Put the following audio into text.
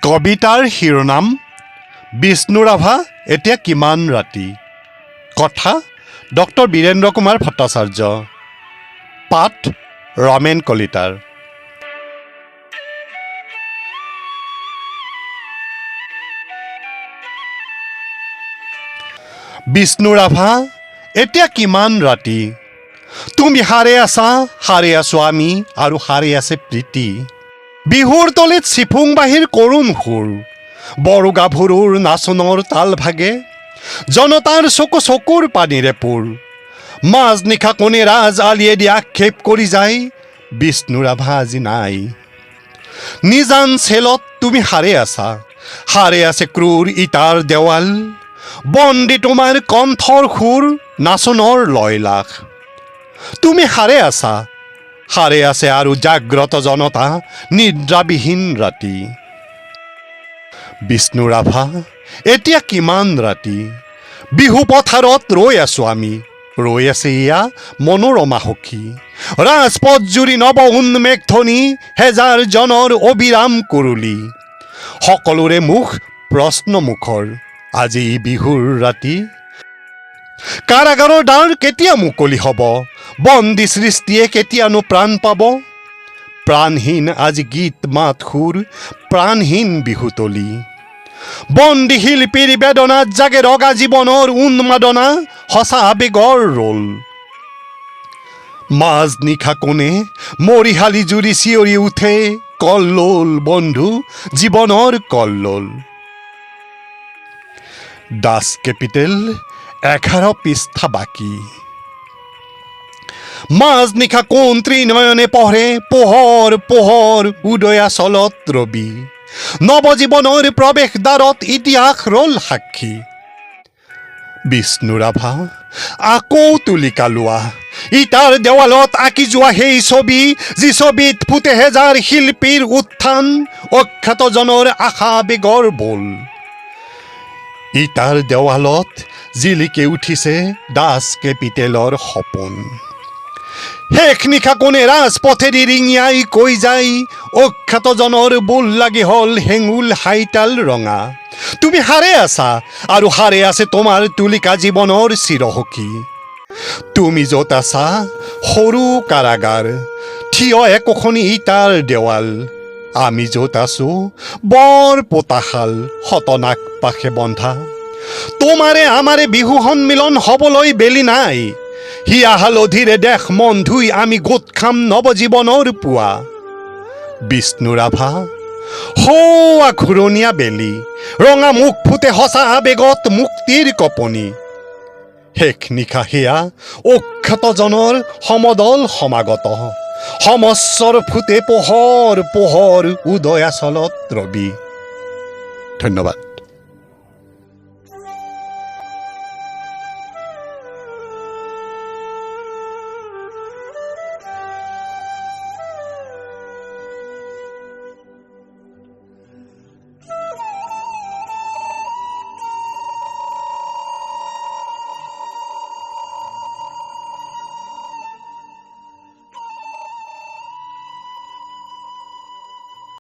কবিতাৰ শিৰোনাম বিষ্ণু ৰাভা এতিয়া কিমান ৰাতি। কথা ডক্টৰ বীৰেন্দ্ৰ কুমাৰ ভট্টাচাৰ্য। পাঠ ৰমেন কলিতাৰ। বিষ্ণু ৰাভা এতিয়া কিমান ৰাতি। তুমি হাৰে আছো আমি আৰু হাৰে আছে প্ৰীতি। বিহুৰ তলিত চিফুং বাহিৰ কৰুণ সুৰ, বড়ো গাভৰুৰ নাচনৰ তাল ভাগে, জনতাৰ চকুৰ পানীৰে পোৰ। মাজ নিশা কোনে ৰাজ আলিয়েদি আক্ষেপ কৰি যায়, বিষ্ণু ৰাভা আজি নাই। নিজান চেলত তুমি হাৰে আছে ক্ৰূৰ ইটাৰ দেৱাল, বন্দী তোমাৰ কণ্ঠৰ সুৰ, নাচনৰ লয়লাস। তুমি হাৰে আছে আৰু জাগ্ৰত জনতা নিদ্ৰাবিহীন ৰাতি। বিষ্ণু ৰাভা এতিয়া কিমান ৰাতি। বিহু পথাৰত ৰৈ আছো আমি, ৰৈ আছে এয়া মনোৰমা সখী। ৰাজপথ জুৰি নৱ উন্মেষ ধ্বনি, হেজাৰ জনৰ অবিৰাম কুৰুলি। সকলোৰে মুখ প্ৰশ্নমুখৰ, আজি বিহুৰ ৰাতি। কাৰাগাৰৰ দ্বাৰ কেতিয়া মুকলি হ'ব, বন্দী সৃষ্টিয়ে কেতিয়ানো প্ৰাণ পাব। প্ৰাণহীন আজি গীত মাত সুৰ, প্ৰাণহীন বিহুতলী। বন্দী শিল্পীৰ বেদনাত জাগে ৰগা জীৱনৰ উন্মাদনা, সঁচা আবেগৰ ৰোল। মাজ নিশা কোণে মৰিশালী জুৰি চিঞৰি উঠে, কল্লোল বন্ধু জীৱনৰ কল্লোল। দাস কেপিটেল 11 পৃষ্ঠা বাকী। মাজ নিশা কোন ত্ৰিনয়নে পঢ়ে, পোহৰ উদয়াচলত ৰবি। নৱজীৱনৰ প্ৰৱেশ দ্বাৰত ইতিহাস ৰল সাক্ষী। বিষ্ণু ৰাভা আকৌ তুলিকা লোৱা, ইটাৰ দেৱালত আঁকি যোৱা সেই ছবি, যি ছবিত ফুটে হেজাৰ শিল্পীৰ উত্থান, অখ্যাতজনৰ আশা আবেগৰ বোল। ইটাৰ দেৱালত জিলিকি উঠিছে দাস কেপিটেলৰ সপোন। শেষ নিশা কোনে ৰাজপথেদি ৰিঙিয়াই কৈ যায়, অখ্যাতজনৰ বোল লাগি হ'ল হেঙুল হাইতাল ৰঙা। তুমি হাৰে আছা আৰু হাৰে আছে তোমাৰ তুলিকা জীৱনৰ চিৰসখী। তুমি য'ত আছা সৰু কাৰাগাৰ, থিয় একোখনি ইটাৰ দেৱাল। আমি য'ত আছো বৰ পোতাশাল, শতনাক পাশে বন্ধা। তোমাৰে আমাৰে বিহু সন্মিলন হ'বলৈ বেলি নাই, হিয়া হালধিৰে দেশ মন ধুই আমি গোট খাম নৱজীৱনৰ পুৱা। বিষ্ণু ৰাভা সৌৱা ঘূৰণীয়া বেলি, ৰঙা মুখ ফুটে সঁচা আবেগত মুক্তিৰ কপনি। শেষ নিশা সেয়া অখ্যাতজনৰ সমদল সমাগত, সমস্বৰ ফুটে পোহৰ উদয়াচলত ৰবি। ধন্যবাদ।